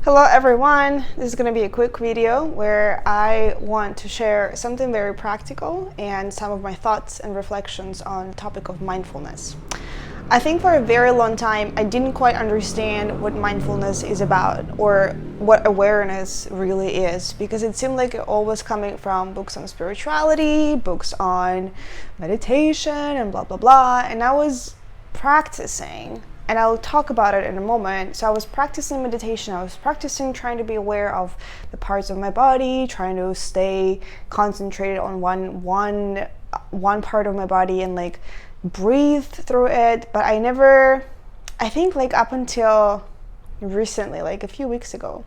Hello everyone, this is going to be a quick video where I want to share something very practical and some of my thoughts and reflections on the topic of mindfulness. I think for a very long time I didn't quite understand what mindfulness is about or what awareness really is, because it seemed like it all was coming from books on spirituality, books on meditation and blah blah blah, and I was practicing. And I'll talk about it in a moment. So I was practicing meditation. I was practicing trying to be aware of the parts of my body, trying to stay concentrated on one part of my body and like breathe through it. But I think like up until recently, like a few weeks ago,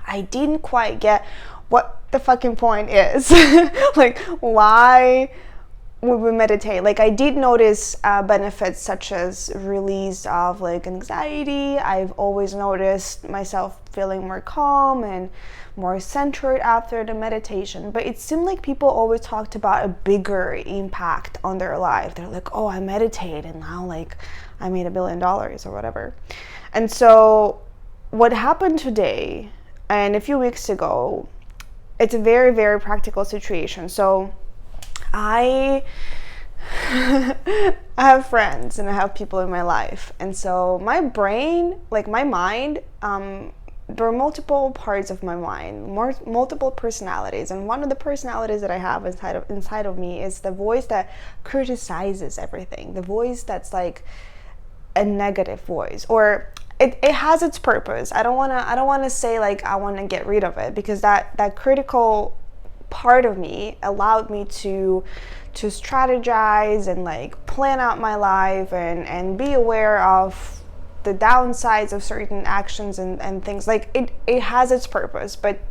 I didn't quite get what the fucking point is. Like, why would we meditate? Like, I did notice benefits such as release of like anxiety. I've always noticed myself feeling more calm and more centered after the meditation, but it seemed like people always talked about a bigger impact on their life. They're like, oh, I meditate and now like I made $1 billion or whatever. And so what happened today and a few weeks ago, it's a very, very practical situation. So I have friends and I have people in my life, and so my brain, like my mind, there are multiple parts of my mind, multiple personalities, and one of the personalities that I have inside of me is the voice that criticizes everything, the voice that's like a negative voice, or it has its purpose. I don't want to say like I want to get rid of it, because that critical part of me allowed me to strategize and like plan out my life and be aware of the downsides of certain actions and things. Like it has its purpose, but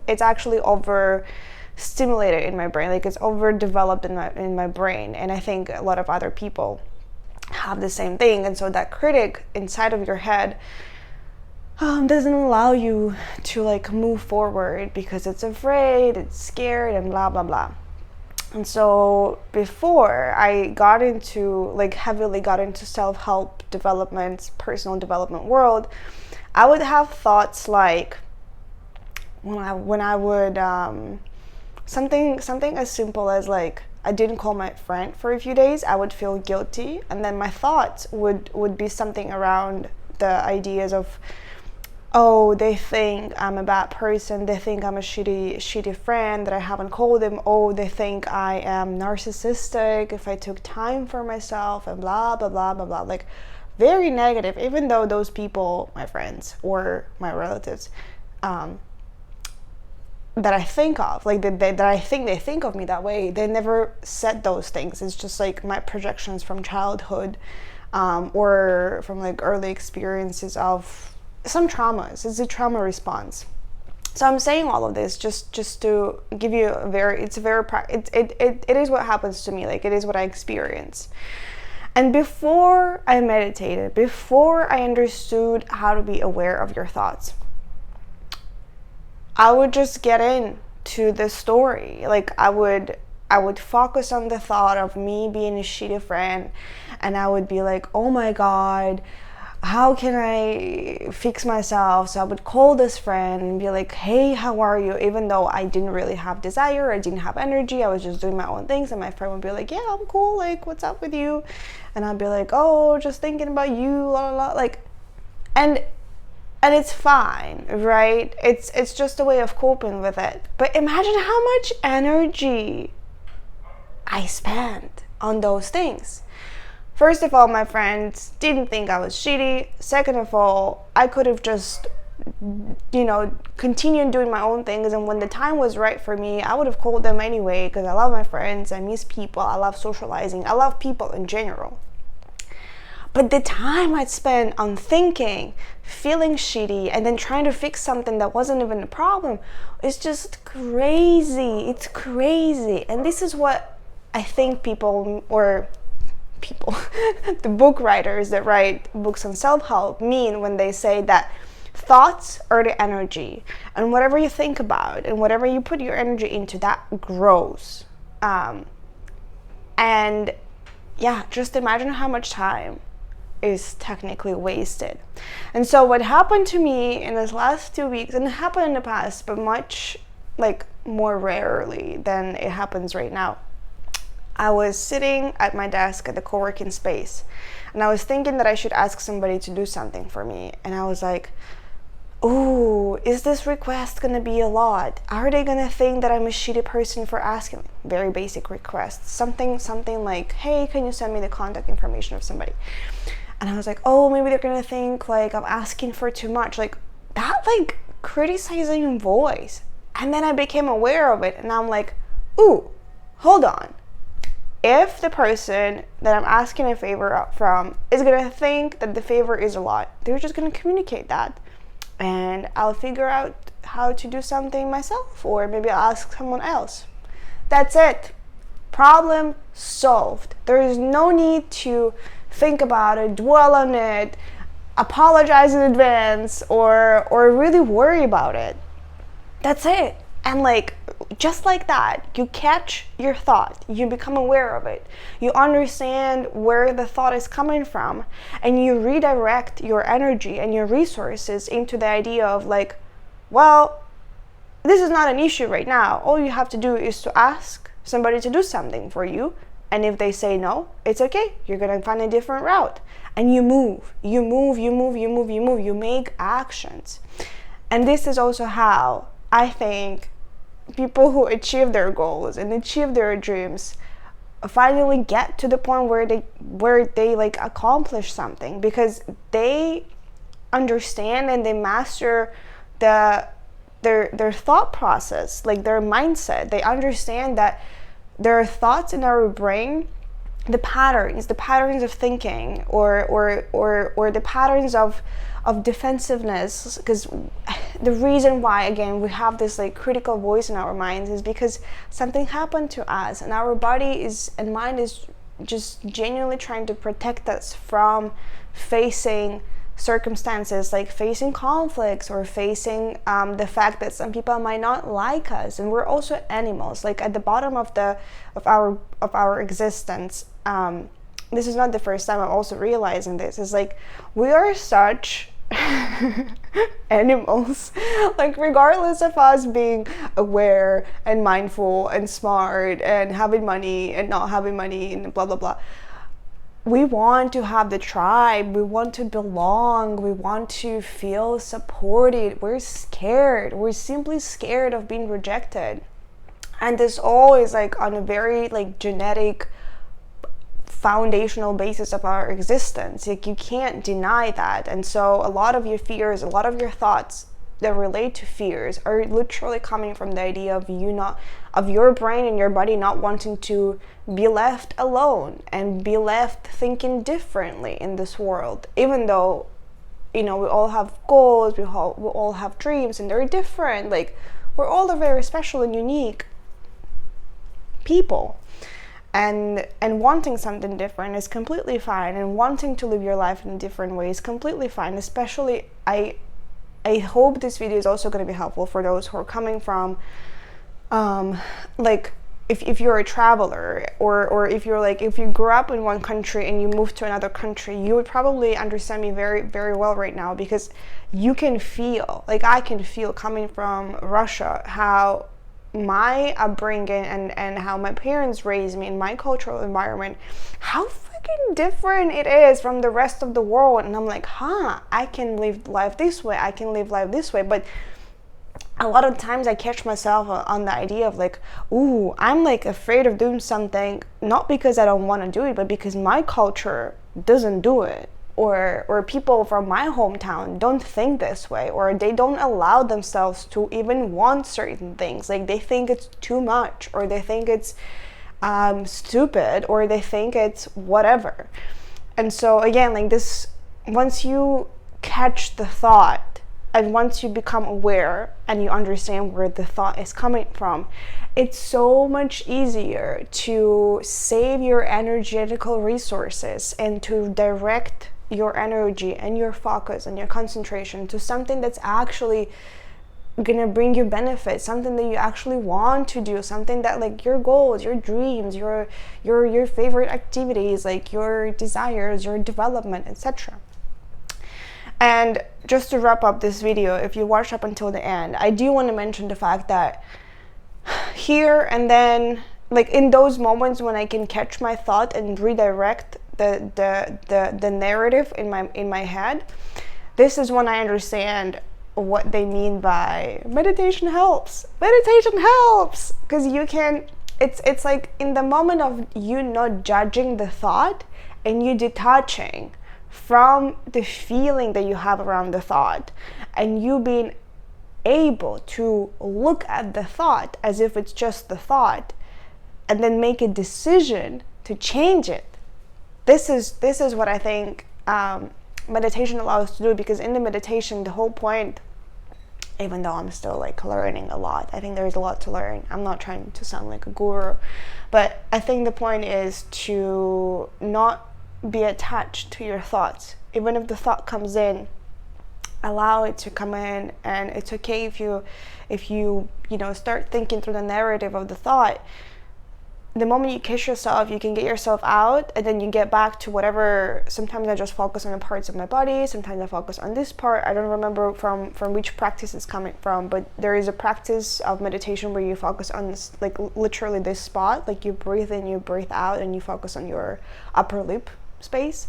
it's actually overstimulated in my brain, like it's overdeveloped in my brain. And I think a lot of other people have the same thing. And so that critic inside of your head doesn't allow you to like move forward because it's afraid, it's scared, and blah blah blah. And so before I got into like heavily got into self-help development, personal development world, I would have thoughts like when I would something as simple as like I didn't call my friend for a few days, I would feel guilty, and then my thoughts would be something around the ideas of, oh, they think I'm a bad person, they think I'm a shitty friend that I haven't called them, oh, they think I am narcissistic if I took time for myself, and blah blah blah blah blah. Like very negative, even though those people, my friends or my relatives, that I think of, like that I think they think of me that way, they never said those things. It's just like my projections from childhood, or from like early experiences of some traumas. It's a trauma response. So I'm saying all of this just to give you it is what happens to me, like it is what I experience. And before I meditated, before I understood how to be aware of your thoughts, I would just get into the story. Like I would focus on the thought of me being a shitty friend, and I would be like, oh my god, how can I fix myself? So I would call this friend and be like, hey, how are you? Even though I didn't really have desire, I didn't have energy, I was just doing my own things. And my friend would be like, yeah, I'm cool, like what's up with you? And I'd be like, oh, just thinking about you, la la la. Like, and it's fine, right? It's just a way of coping with it. But imagine how much energy I spent on those things. First of all, my friends didn't think I was shitty. Second of all, I could have just, continued doing my own things. And when the time was right for me, I would have called them anyway, because I love my friends, I miss people, I love socializing, I love people in general. But the time I'd spent on thinking, feeling shitty, and then trying to fix something that wasn't even a problem is just crazy. It's crazy. And this is what I think people, the book writers that write books on self-help mean when they say that thoughts are the energy, and whatever you think about and whatever you put your energy into, that grows. And yeah, just imagine how much time is technically wasted. And so what happened to me in this last 2 weeks, and it happened in the past, but much more rarely than it happens right now. I was sitting at my desk at the co-working space, and I was thinking that I should ask somebody to do something for me. And I was like, ooh, is this request gonna be a lot? Are they gonna think that I'm a shitty person for asking? Very basic requests. Something like, hey, can you send me the contact information of somebody? And I was like, oh, maybe they're gonna think I'm asking for too much. That criticizing voice. And then I became aware of it, and I'm like, ooh, hold on. If the person that I'm asking a favor from is gonna think that the favor is a lot, they're just gonna communicate that. And I'll figure out how to do something myself, or maybe I'll ask someone else. That's it. Problem solved. There is no need to think about it, dwell on it, apologize in advance, or really worry about it. That's it. And just like that, you catch your thought, you become aware of it, you understand where the thought is coming from, and you redirect your energy and your resources into the idea of well, this is not an issue right now. All you have to do is to ask somebody to do something for you. And if they say no, it's okay. You're going to find a different route. And you move, you make actions. And this is also how I think people who achieve their goals and achieve their dreams finally get to the point where they accomplish something, because they understand and they master their thought process, their mindset. They understand that there are thoughts in our brain, the patterns of thinking, or the patterns of defensiveness, because the reason why, again, we have this critical voice in our minds is because something happened to us, and our body and mind is just genuinely trying to protect us from facing circumstances, facing conflicts, or facing the fact that some people might not like us. And we're also animals, at the bottom of our existence. This is not the first time I'm also realizing this. It's we are such animals, regardless of us being aware and mindful and smart and having money and not having money and blah blah blah. We want to have the tribe, we want to belong, we want to feel supported. We're scared, we're simply scared of being rejected. And this all is on a very genetic foundational basis of our existence. You can't deny that. And so a lot of your fears, a lot of your thoughts that relate to fears are literally coming from the idea of your brain and your body not wanting to be left alone and be left thinking differently in this world. Even though we all have goals, we all have dreams, and they're different. We're all a very special and unique people. And wanting something different is completely fine, and wanting to live your life in a different way is completely fine. Especially, I hope this video is also going to be helpful for those who are coming from, if you're a traveler, or if you're if you grew up in one country and you moved to another country, you would probably understand me very, very well right now, because you can feel, I can feel coming from Russia, how my upbringing and how my parents raised me in my cultural environment, how freaking different it is from the rest of the world. And I'm I can live life this way, I can live life this way. But a lot of times I catch myself on the idea of ooh, I'm afraid of doing something, not because I don't want to do it, but because my culture doesn't do it. Or people from my hometown don't think this way, or they don't allow themselves to even want certain things. They think it's too much, or they think it's stupid, or they think it's whatever. And so again, this, once you catch the thought, and once you become aware and you understand where the thought is coming from, it's so much easier to save your energetical resources and to direct your energy and your focus and your concentration to something that's actually gonna bring you benefits, something that you actually want to do, something that like your goals, your dreams, your favorite activities, like your desires, your development, etc. And just to wrap up this video, if you watched up until the end, I do want to mention the fact that here and then, like in those moments when I can catch my thought and redirect the narrative in my head, this is when I understand what they mean by meditation helps. Meditation helps because you can, it's like in the moment of you not judging the thought and you detaching from the feeling that you have around the thought, and you being able to look at the thought as if it's just the thought and then make a decision to change it. This is what I think meditation allows us to do, because in the meditation, the whole point, even though I'm still like learning a lot, I think there's a lot to learn. I'm not trying to sound like a guru, but I think the point is to not be attached to your thoughts. Even if the thought comes in, allow it to come in, and it's okay if you start thinking through the narrative of the thought. The moment you catch yourself, you can get yourself out, and then you get back to whatever. Sometimes I just focus on the parts of my body, sometimes I focus on this part. I don't remember from which practice it's coming from, but there is a practice of meditation where you focus on this, like literally this spot, like you breathe in, you breathe out, and you focus on your upper lip space.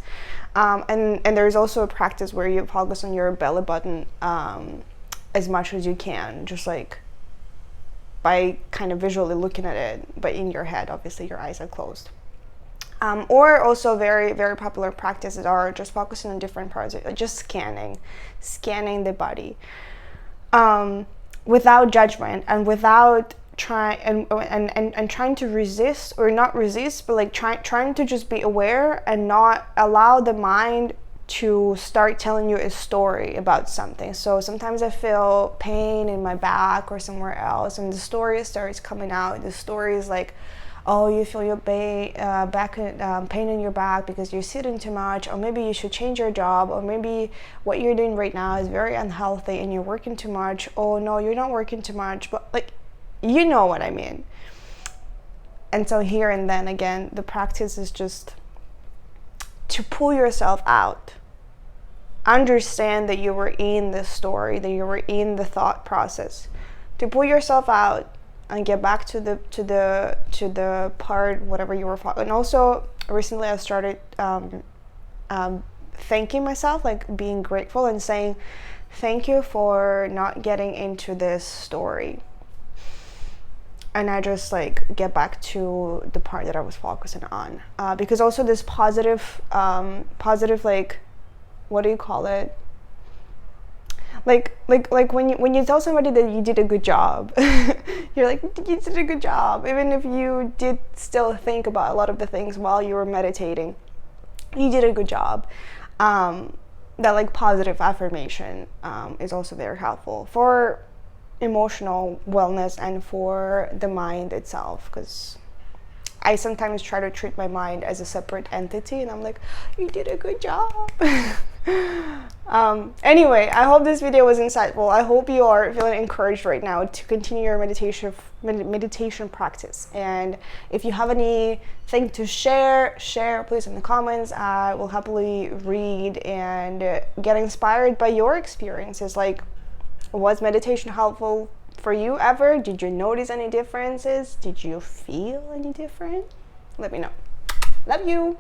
And there's also a practice where you focus on your belly button as much as you can, just like by kind of visually looking at it, but in your head, obviously your eyes are closed. Or also very, very popular practices are just focusing on different parts, just scanning the body without judgment and without trying and trying to resist, or not resist, but like trying to just be aware and not allow the mind to start telling you a story about something. So sometimes I feel pain in my back or somewhere else, and the story starts coming out. The story is like, oh, you feel your pain in your back because you're sitting too much, or maybe you should change your job, or maybe what you're doing right now is very unhealthy and you're working too much. Oh no, you're not working too much, but like, you know what I mean. And so here and then again, the practice is just to pull yourself out. Understand that you were in the story, that you were in the thought process. To pull yourself out and get back to the part, whatever you were. And also recently I started thanking myself, like being grateful and saying thank you for not getting into this story. And I just like get back to the part that I was focusing on, because also this positive like, what do you call it? Like when you tell somebody that you did a good job, you're like, you did a good job, even if you did still think about a lot of the things while you were meditating. You did a good job. That like positive affirmation is also very helpful for emotional wellness and for the mind itself, because I sometimes try to treat my mind as a separate entity, and I'm like, you did a good job. Anyway, I hope this video was insightful. I hope you are feeling encouraged right now to continue your meditation practice. And if you have anything to share please in the comments. I will happily read and get inspired by your experiences. Like, was meditation helpful for you ever? Did you notice any differences? Did you feel any different? Let me know. Love you.